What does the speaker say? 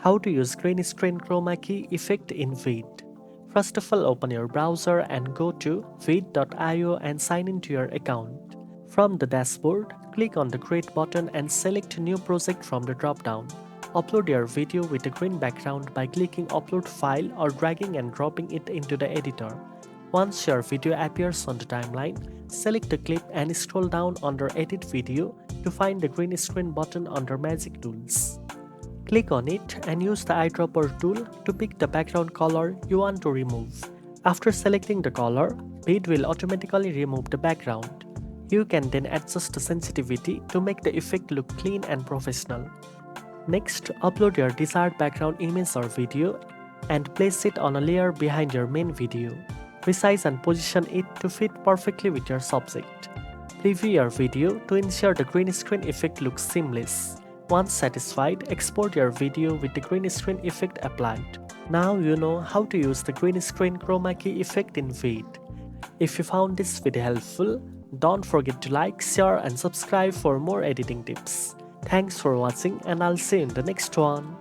How to use green screen chroma key effect in VEED. First of all, open your browser and go to veed.io and sign into your account. From the dashboard, click on the Create button and select New Project from the drop-down. Upload your video with a green background by clicking Upload File or dragging and dropping it into the editor. Once your video appears on the timeline, select the clip and scroll down under Edit Video to find the green screen button under Magic Tools. Click on it and use the eyedropper tool to pick the background color you want to remove. After selecting the color, VEED will automatically remove the background. You can then adjust the sensitivity to make the effect look clean and professional. Next, upload your desired background image or video and place it on a layer behind your main video. Resize and position it to fit perfectly with your subject. Preview your video to ensure the green screen effect looks seamless. Once satisfied, export your video with the green screen effect applied. Now you know how to use the green screen chroma key effect in VEED. If you found this video helpful, don't forget to like, share and subscribe for more editing tips. Thanks for watching and I'll see you in the next one.